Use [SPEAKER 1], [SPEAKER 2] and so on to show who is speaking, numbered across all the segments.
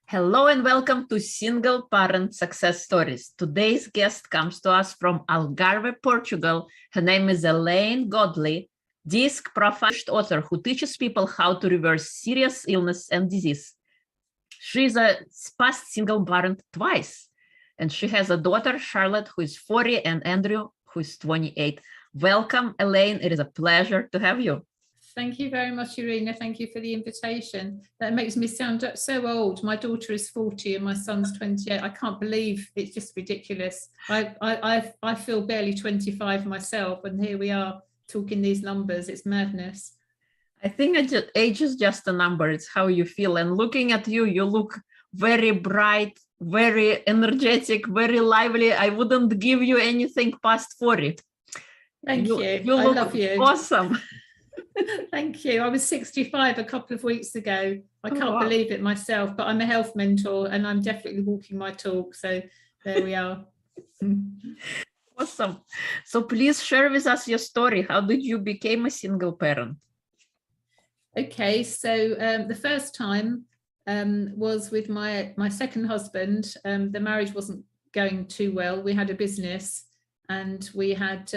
[SPEAKER 1] Hello and welcome to Single Parent Success Stories. Today's guest comes to us from Algarve, Portugal. Her name is Elaine Godley, disc professional author who teaches people how to reverse serious illness and disease. She is a past single parent twice, and she has a daughter, Charlotte, who is 40, and Andrew, who is 28. Welcome, Elaine. It is a pleasure to have you.
[SPEAKER 2] Thank you very much, Irina. Thank you for the invitation. That makes me sound so old. My daughter is 40 and my son's 28. I can't believe it's just ridiculous. I feel barely 25 myself, and here we are talking these numbers. It's madness.
[SPEAKER 1] I think age is just a number. It's how you feel. And looking at you, you look very bright, very energetic, very lively. I wouldn't give you anything past 40.
[SPEAKER 2] Thank you.
[SPEAKER 1] You look
[SPEAKER 2] I love you.
[SPEAKER 1] Awesome.
[SPEAKER 2] Thank you. I was 65 a couple of weeks ago. I can't believe it myself, but I'm a health mentor and I'm definitely walking my talk. So there we are.
[SPEAKER 1] Awesome. So please share with us your story. How did you become a single parent?
[SPEAKER 2] Okay, so the first time was with my second husband. The marriage wasn't going too well. We had a business and we had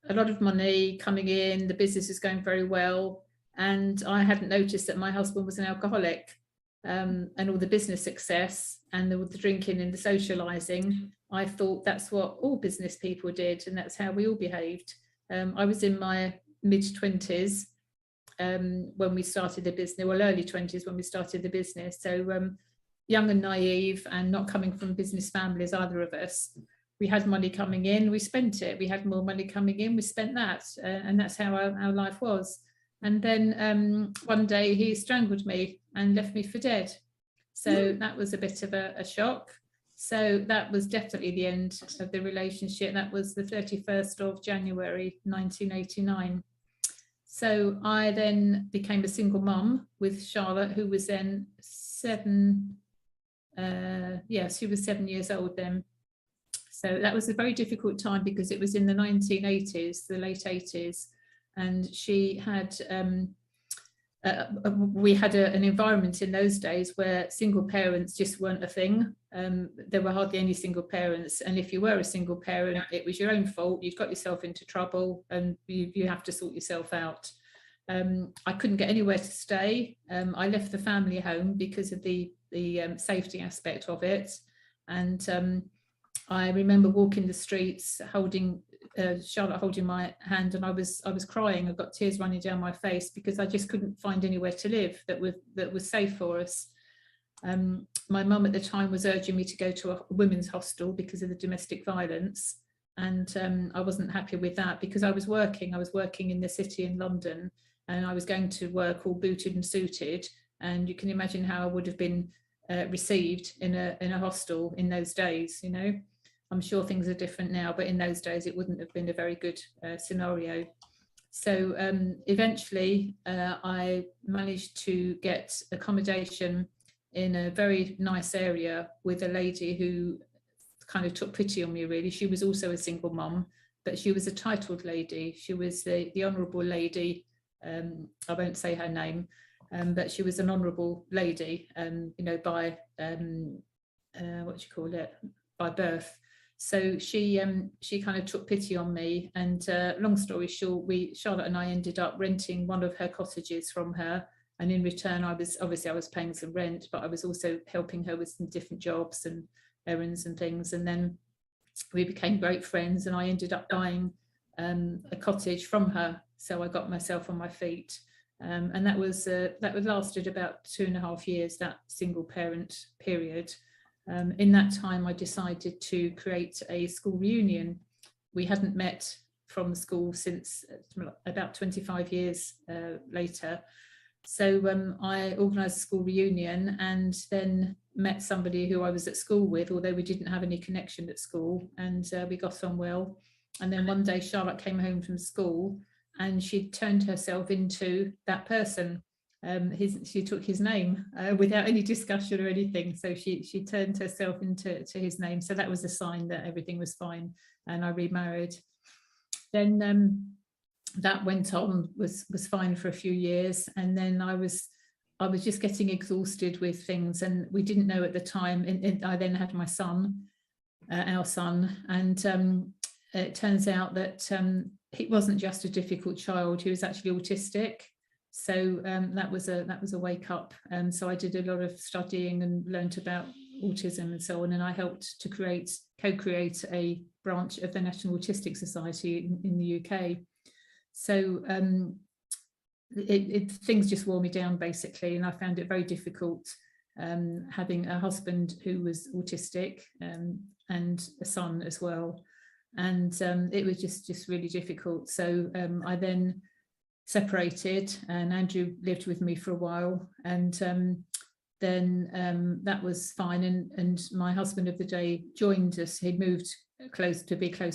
[SPEAKER 2] a lot of money coming in. The business was going very well. And I hadn't noticed that my husband was an alcoholic, and all the business success and the drinking and the socializing. I thought that's what all business people did. And that's how we all behaved. I was in my mid-20s when we started the business, well, early 20s when we started the business. So young and naive and not coming from business families, either of us. We had money coming in, we spent it. We had more money coming in, we spent that. And that's how our life was. And then one day he strangled me and left me for dead. So that was a bit of a shock. So that was definitely the end of the relationship. That was the 31st of January, 1989. So I then became a single mum with Charlotte, who was then she was 7 years old then. So that was a very difficult time because it was in the 1980s, the late 80s, and she had, we had an environment in those days where single parents just weren't a thing. There were hardly any single parents, and if you were a single parent, it was your own fault. You'd got yourself into trouble and you have to sort yourself out. I couldn't get anywhere to stay. I left the family home because of the safety aspect of it. And I remember walking the streets, holding Charlotte holding my hand, and I was crying. I got tears running down my face because I just couldn't find anywhere to live that was safe for us. My mum at the time was urging me to go to a women's hostel because of the domestic violence, and I wasn't happy with that because I was working in the city in London, and I was going to work all booted and suited, and you can imagine how I would have been received in a hostel in those days. You know, I'm sure things are different now, but in those days it wouldn't have been a very good scenario. So eventually I managed to get accommodation in a very nice area with a lady who kind of took pity on me, really. She was also a single mum, but she was a titled lady. She was the Honourable Lady, I won't say her name, but she was an honourable lady, you know, by, by birth. So she kind of took pity on me, and long story short, Charlotte and I ended up renting one of her cottages from her, and in return I was paying some rent, but I was also helping her with some different jobs and errands and things. And then we became great friends, and I ended up buying a cottage from her, so I got myself on my feet. And that lasted about 2.5 years, that single parent period. In that time, I decided to create a school reunion. We hadn't met from the school since about 25 years later. So I organised a school reunion and then met somebody who I was at school with, although we didn't have any connection at school, and we got on well. And then one day Charlotte came home from school and she turned herself into that person. She took his name without any discussion or anything. So she turned herself into his name. So that was a sign that everything was fine, and I remarried. Then that went on, was fine for a few years, and then I was I was just getting exhausted with things, and we didn't know at the time. And I then had my son, our son, and it turns out that he wasn't just a difficult child; he was actually autistic. So that was a wake up. So I did a lot of studying and learnt about autism and so on, and I helped to co-create a branch of the National Autistic Society in the UK. So things just wore me down basically, and I found it very difficult having a husband who was autistic and a son as well, and it was just really difficult. So I then separated, and Andrew lived with me for a while, and then that was fine, and my husband of the day joined us. He'd moved close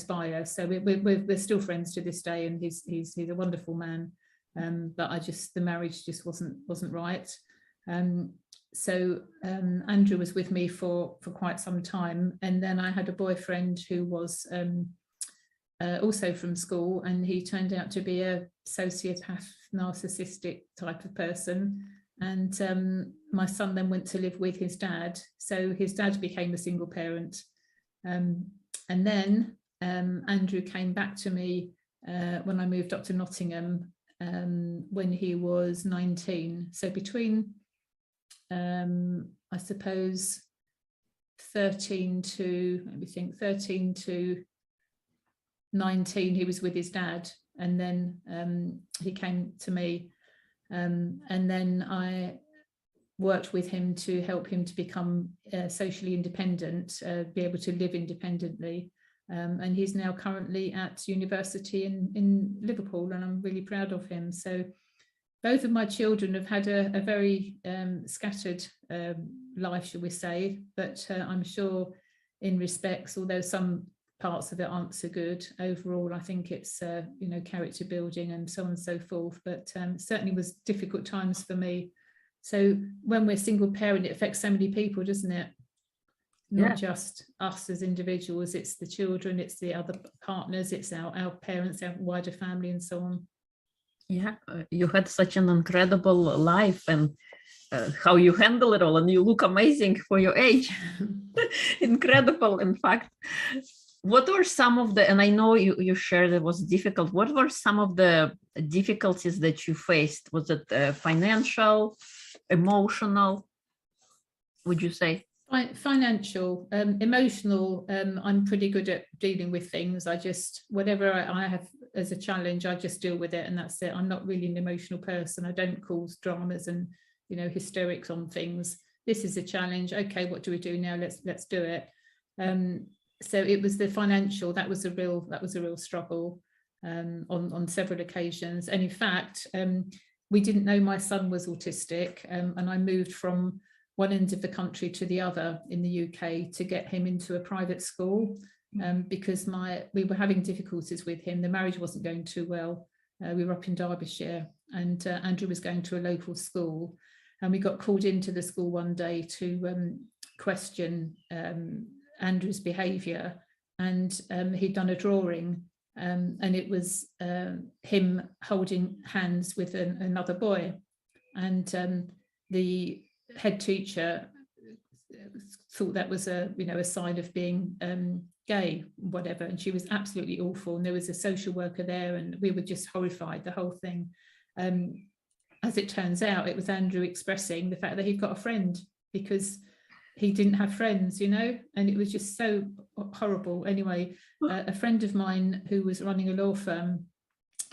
[SPEAKER 2] by us, so we're still friends to this day, and he's a wonderful man, but the marriage just wasn't right. So Andrew was with me for quite some time, and then I had a boyfriend who was also from school, and he turned out to be a sociopath, narcissistic type of person. And my son then went to live with his dad, so his dad became a single parent. And then Andrew came back to me when I moved up to Nottingham when he was 19. So between I suppose 13 to 19 he was with his dad, and then he came to me, and then I worked with him to help him to become socially independent, be able to live independently, and he's now currently at university in Liverpool, and I'm really proud of him. So both of my children have had a very scattered life, shall we say, but I'm sure in respects, although some parts of it aren't so good, overall I think it's character building and so on and so forth, but certainly was difficult times for me. So when we're single parent, it affects so many people, doesn't it? Not just us as individuals, it's the children, it's the other partners, it's our parents, our wider family, and so on.
[SPEAKER 1] Yeah, you had such an incredible life, and how you handle it all, and you look amazing for your age. Incredible, in fact. What were some of the, and I know you shared it was difficult, what were some of the difficulties that you faced? Was it financial, emotional, would you say?
[SPEAKER 2] Financial, emotional, I'm pretty good at dealing with things. I just, whatever I have as a challenge, I just deal with it, and that's it. I'm not really an emotional person. I don't cause dramas and hysterics on things. This is a challenge. Okay, what do we do now? Let's do it. So it was the financial, that was a real struggle on several occasions. And in fact, we didn't know my son was autistic, and I moved from one end of the country to the other in the UK to get him into a private school, because we were having difficulties with him. The marriage wasn't going too well. We were up in Derbyshire, and Andrew was going to a local school, and we got called into the school one day to question Andrew's behaviour, and he'd done a drawing, and it was him holding hands with another boy, and the head teacher thought that was a sign of being gay, whatever, and she was absolutely awful, and there was a social worker there, and we were just horrified, the whole thing. As it turns out, it was Andrew expressing the fact that he'd got a friend, because he didn't have friends, and it was just so horrible. Anyway, a friend of mine who was running a law firm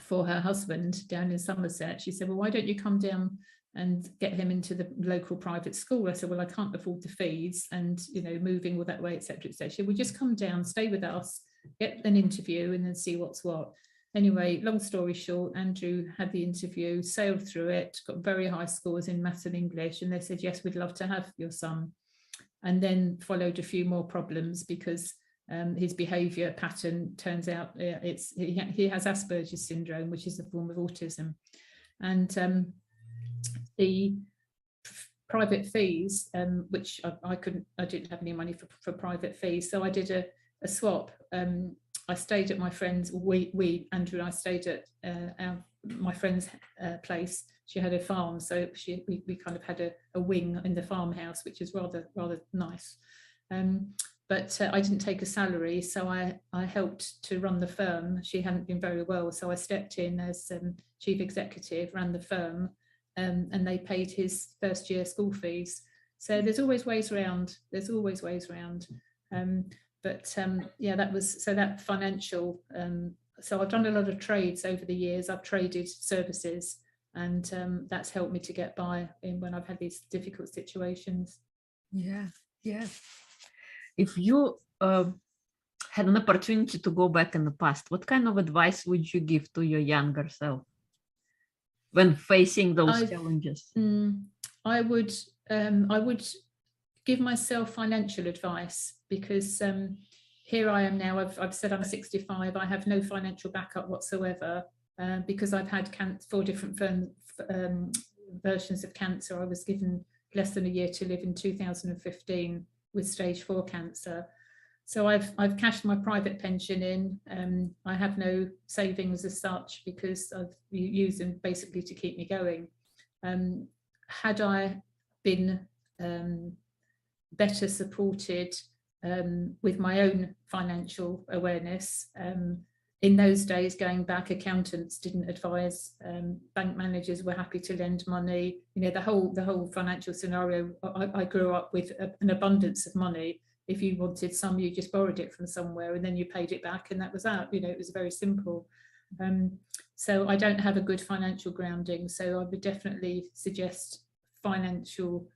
[SPEAKER 2] for her husband down in Somerset, she said, well, why don't you come down and get him into the local private school? I said, well, I can't afford the fees, and moving all that way, etc., etc. She said, well, just come down, stay with us, get an interview, and then see what's what. Anyway, long story short, Andrew had the interview, sailed through it, got very high scores in maths and English, and they said, yes, we'd love to have your son. And then followed a few more problems, because his behaviour pattern turns out he has Asperger's syndrome, which is a form of autism. And the private fees, which I didn't have any money for private fees, so I did a swap. I stayed at my friend's, Andrew and I stayed at my friend's place. She had a farm, so we kind of had a wing in the farmhouse, which is rather nice. But I didn't take a salary, so I helped to run the firm. She hadn't been very well, so I stepped in as chief executive, ran the firm, and they paid his first year school fees. So there's always ways around. There's always ways around. Yeah, that financial. So I've done a lot of trades over the years. I've traded services, and that's helped me to get by when I've had these difficult situations.
[SPEAKER 1] Yeah. If you had an opportunity to go back in the past, what kind of advice would you give to your younger self when facing those challenges?
[SPEAKER 2] I would give myself financial advice, because here I am now. I've said I'm 65. I have no financial backup whatsoever, because I've had 4 different versions of cancer. I was given less than a year to live in 2015 with stage 4 cancer. So I've cashed my private pension in. I have no savings as such, because I've used them basically to keep me going. Had I been better supported with my own financial awareness, in those days, going back, accountants didn't advise, bank managers were happy to lend money. You know, the whole financial scenario. I grew up with an abundance of money. If you wanted some, you just borrowed it from somewhere and then you paid it back, and that was that. You know, it was very simple. So I don't have a good financial grounding. So I would definitely suggest financial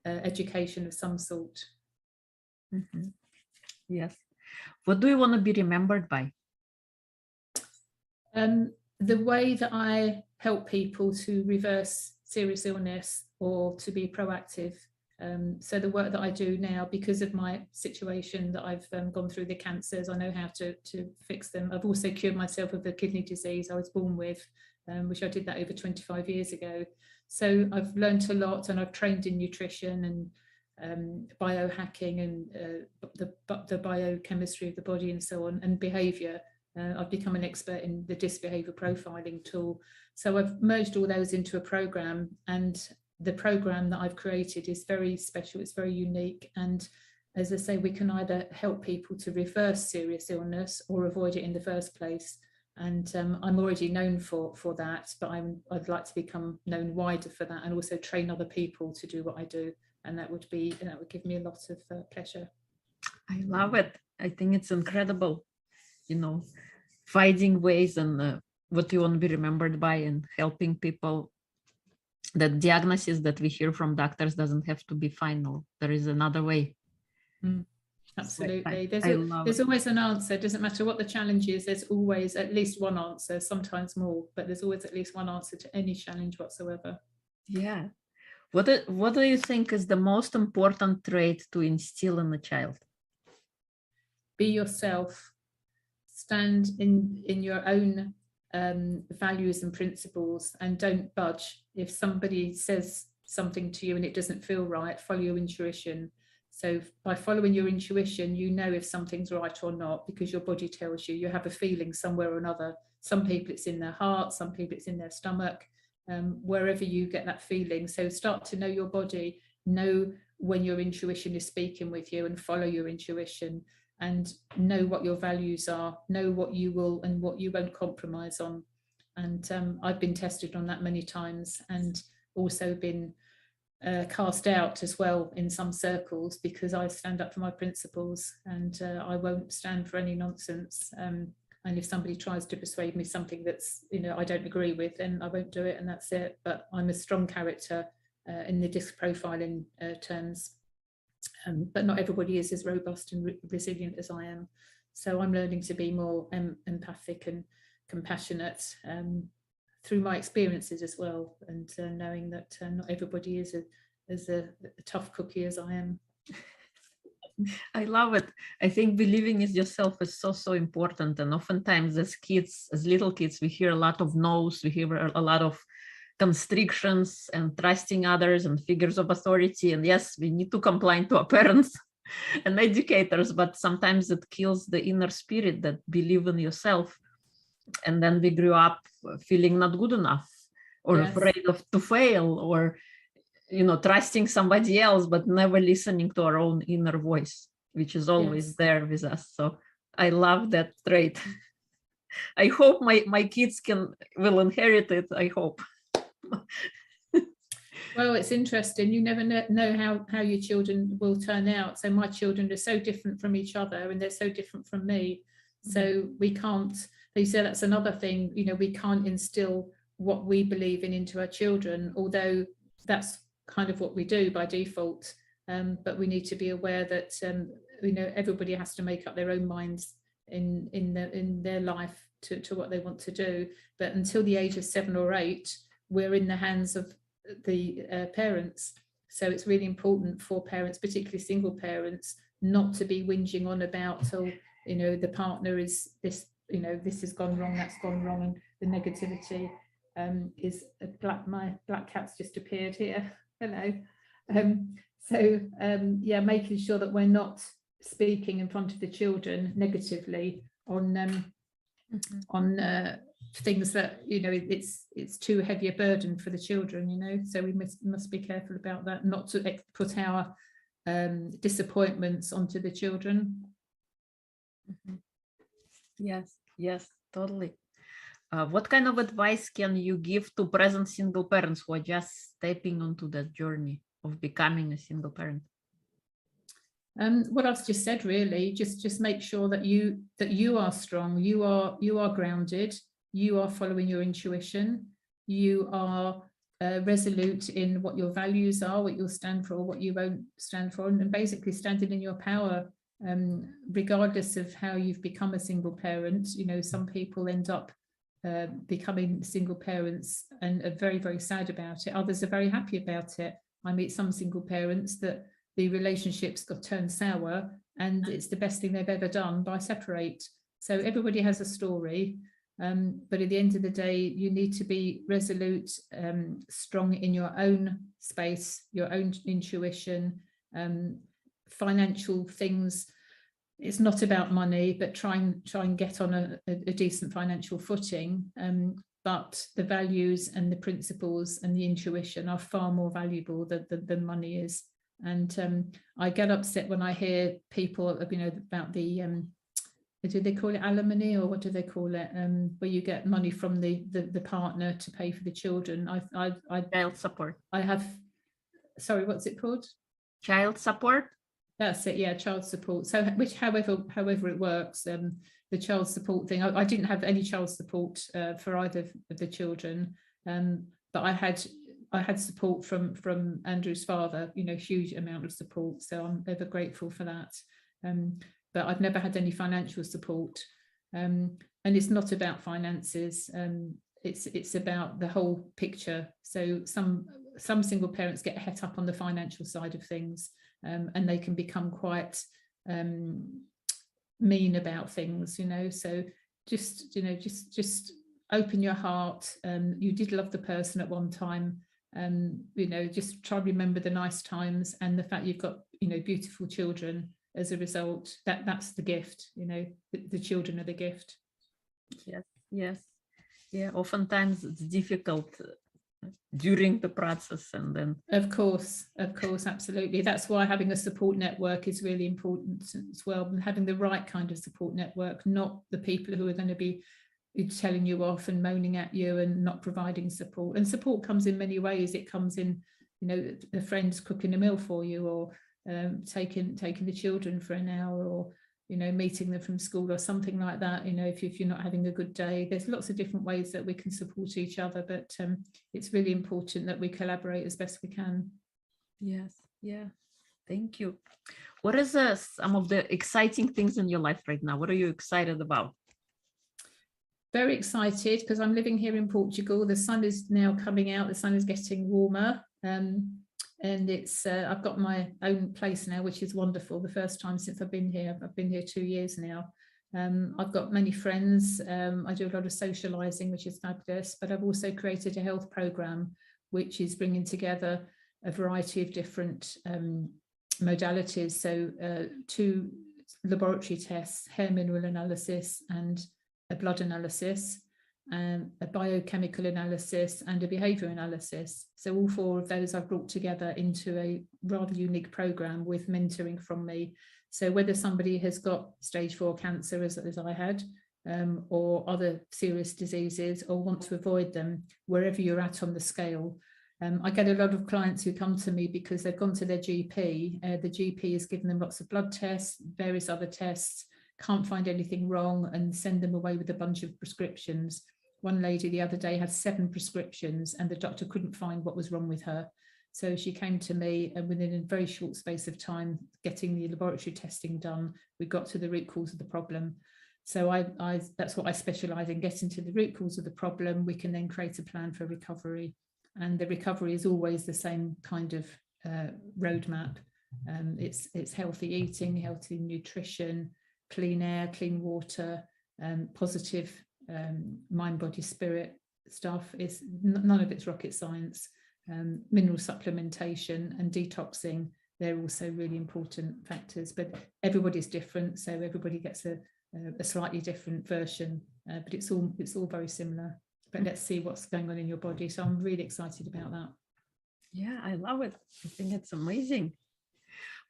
[SPEAKER 2] education of some sort.
[SPEAKER 1] Mm-hmm. Yes. What do you want to be remembered by?
[SPEAKER 2] The way that I help people to reverse serious illness or to be proactive. So the work that I do now, because of my situation that I've gone through the cancers, I know how to fix them. I've also cured myself of the kidney disease I was born with, which I did that over 25 years ago. So I've learned a lot, and I've trained in nutrition and biohacking and the biochemistry of the body and so on, and behaviour. I've become an expert in the DISC behaviour profiling tool. So I've merged all those into a program, and the program that I've created is very special. It's very unique. And as I say, we can either help people to reverse serious illness or avoid it in the first place. And I'm already known for that, but I'd like to become known wider for that, and also train other people to do what I do. And that would give me a lot of pleasure.
[SPEAKER 1] I love it. I think it's incredible, you know, finding ways and what you want to be remembered by, and helping people. That diagnosis that we hear from doctors doesn't have to be final. There is another way.
[SPEAKER 2] Absolutely. There's always an answer. It doesn't matter what the challenge is. There's always at least one answer, sometimes more, but there's always at least one answer to any challenge whatsoever.
[SPEAKER 1] Yeah. What do you think is the most important trait to instill in a child?
[SPEAKER 2] Be yourself. Stand in your own values and principles, and don't budge. If somebody says something to you and it doesn't feel right, follow your intuition. So by following your intuition, you know if something's right or not, because your body tells you. You have a feeling somewhere or another. Some people it's in their heart, some people it's in their stomach, wherever you get that feeling. So start to know your body, know when your intuition is speaking with you, and follow your intuition, and know what your values are, know what you will and what you won't compromise on. And I've been tested on that many times, and also been cast out as well in some circles, because I stand up for my principles, and I won't stand for any nonsense. And if somebody tries to persuade me something that's, you know, I don't agree with, then I won't do it, and that's it. But I'm a strong character in the DISC profiling terms. But not everybody is as robust and resilient as I am. So I'm learning to be more empathic and compassionate through my experiences as well, and knowing that not everybody is as a tough cookie as I am.
[SPEAKER 1] I love it. I think believing in yourself is so important. And oftentimes as kids, as little kids, we hear a lot of no's, we hear a lot of constrictions and trusting others and figures of authority. And yes, we need to comply to our parents and educators, but sometimes it kills the inner spirit that believe in yourself. And then we grew up feeling not good enough, or
[SPEAKER 2] Yes.
[SPEAKER 1] afraid of to fail, or trusting somebody else, but never listening to our own inner voice, which is always
[SPEAKER 2] Yes.
[SPEAKER 1] there with us. So I love that trait. I hope my kids will inherit it. I hope.
[SPEAKER 2] Well, it's interesting. You never know how your children will turn out. So my children are so different from each other, and they're so different from me. So we can't, they say that's another thing, we can't instill what we believe in into our children, although that's kind of what we do by default. But we need to be aware that, everybody has to make up their own minds in their life to what they want to do. But until the age of 7 or 8, we're in the hands of the parents. So it's really important for parents, particularly single parents, not to be whinging on about, the partner is this, this has gone wrong, that's gone wrong, and the negativity is my black cat's just appeared here. Hello. Making sure that we're not speaking in front of the children negatively on things that it's too heavy a burden for the children, so we must be careful about that, not to put our disappointments onto the children.
[SPEAKER 1] Yes, totally. What kind of advice can you give to present single parents who are just stepping onto that journey of becoming a single parent?
[SPEAKER 2] What I've just said, really, just make sure that you are strong, you are grounded, you are following your intuition, you are resolute in what your values are, what you'll stand for, what you won't stand for, and basically standing in your power, regardless of how you've become a single parent. Some people end up becoming single parents and are very, very sad about it. Others are very happy about it. I meet some single parents that the relationships got turned sour, and it's the best thing they've ever done by separate. So everybody has a story, but at the end of the day, you need to be resolute, strong in your own space, your own intuition, financial things. It's not about money, but try and get on a decent financial footing. But the values and the principles and the intuition are far more valuable than money is. And I get upset when I hear people, about the, do they call it alimony, or what do they call it? Where you get money from the partner to pay for the children.
[SPEAKER 1] Child support.
[SPEAKER 2] Sorry, what's it called?
[SPEAKER 1] Child support.
[SPEAKER 2] That's it, yeah, child support. So, which, however it works, the child support thing. I didn't have any child support for either of the children, but I had support from Andrew's father. Huge amount of support. So I'm ever grateful for that. But I've never had any financial support, and it's not about finances. It's about the whole picture. So some single parents get het up on the financial side of things. And they can become quite mean about things, so just open your heart. You did love the person at one time, just try to remember the nice times and the fact you've got beautiful children as a result. That's the gift. The children are the gift.
[SPEAKER 1] Yes. Yeah, oftentimes it's difficult during the process, and then
[SPEAKER 2] of course, absolutely. That's why having a support network is really important as well, and having the right kind of support network, not the people who are going to be telling you off and moaning at you and not providing support. And support comes in many ways. It comes in a friend's cooking a meal for you, or taking the children for an hour, or meeting them from school or something like that. If you're not having a good day, there's lots of different ways that we can support each other, but it's really important that we collaborate as best we can.
[SPEAKER 1] Yes, yeah, thank you. What is some of the exciting things in your life right now? What are you excited about?
[SPEAKER 2] Very excited because I'm living here in Portugal. The sun is now coming out. The sun is getting warmer. And it's I've got my own place now, which is wonderful. The first time since I've been here. I've been here 2 years now. I've got many friends. I do a lot of socializing, which is fabulous, but I've also created a health program, which is bringing together a variety of different modalities. So 2 laboratory tests, hair mineral analysis, and a blood analysis, a biochemical analysis, and a behaviour analysis. So all 4 of those I've brought together into a rather unique programme with mentoring from me. So whether somebody has got stage 4 cancer, as I had, or other serious diseases, or want to avoid them, wherever you're at on the scale. I get a lot of clients who come to me because they've gone to their GP. The GP has given them lots of blood tests, various other tests, can't find anything wrong, and send them away with a bunch of prescriptions. One lady the other day had 7 prescriptions and the doctor couldn't find what was wrong with her. So she came to me, and within a very short space of time, getting the laboratory testing done, we got to the root cause of the problem. So that's what I specialise in, getting to the root cause of the problem. We can then create a plan for recovery. And the recovery is always the same kind of roadmap. It's healthy eating, healthy nutrition, clean air, clean water, positive mind, body, spirit stuff. Is none of it's rocket science. Mineral supplementation and detoxing, they're also really important factors, but everybody's different, so everybody gets a slightly different version, but it's all very similar. But let's see what's going on in your body. So I'm really excited about that.
[SPEAKER 1] Yeah, I love it. I think it's amazing.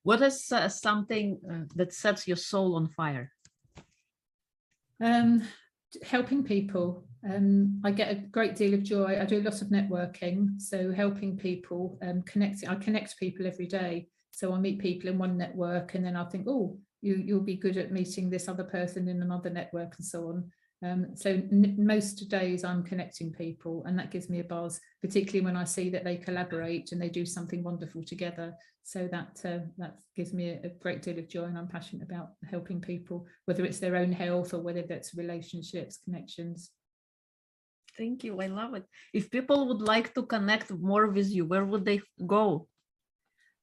[SPEAKER 1] What is something that sets your soul on fire?
[SPEAKER 2] Helping people. I get a great deal of joy. I do a lot of networking, so helping people, connecting. I connect people every day. So I meet people in one network, and then I think, oh, you'll be good at meeting this other person in another network, and so on. So most days I'm connecting people, and that gives me a buzz, particularly when I see that they collaborate and they do something wonderful together. So that gives me a great deal of joy, and I'm passionate about helping people, whether it's their own health or whether that's relationships, connections.
[SPEAKER 1] Thank you. I love it. If people would like to connect more with you, where would they go?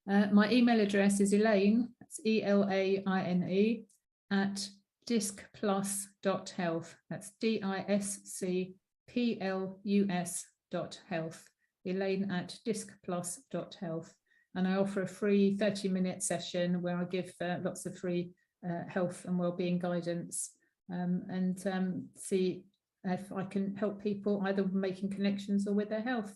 [SPEAKER 2] My email address is Elaine, that's ELAINE, at discplus.health. That's DISCPLUS.health. Elaine at discplus.health. And I offer a free 30-minute session where I give lots of free health and wellbeing guidance, and see if I can help people either making connections or with their health.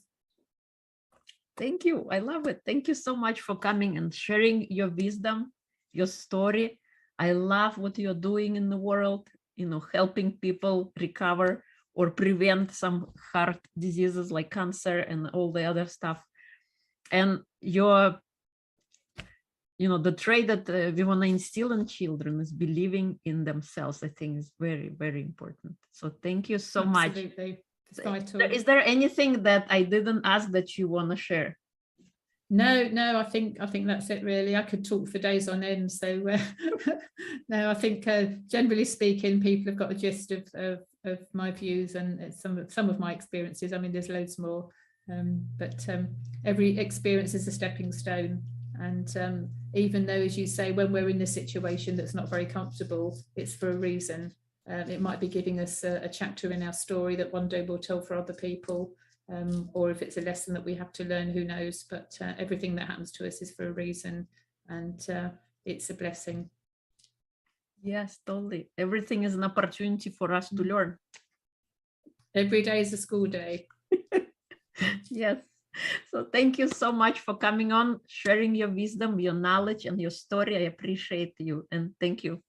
[SPEAKER 1] Thank you. I love it. Thank you so much for coming and sharing your wisdom, your story. I love what you're doing in the world, helping people recover or prevent some heart diseases like cancer and all the other stuff. And the trait that we want to instill in children is believing in themselves. I think is very, very important. So thank you so
[SPEAKER 2] Absolutely.
[SPEAKER 1] much.
[SPEAKER 2] It's vital.
[SPEAKER 1] Is there anything that I didn't ask that you want to share?
[SPEAKER 2] No, I think that's it really. I could talk for days on end. So no, I think generally speaking, people have got a gist of my views and some of my experiences. I mean, there's loads more, but every experience is a stepping stone. And even though, as you say, when we're in a situation that's not very comfortable, it's for a reason. It might be giving us a chapter in our story that one day we'll tell for other people, or if it's a lesson that we have to learn, who knows. But everything that happens to us is for a reason, and it's a blessing.
[SPEAKER 1] Yes, totally. Everything is an opportunity for us to learn.
[SPEAKER 2] Every day is a school day.
[SPEAKER 1] Yes. So thank you so much for coming on, sharing your wisdom, your knowledge, and your story. I appreciate you, and thank you.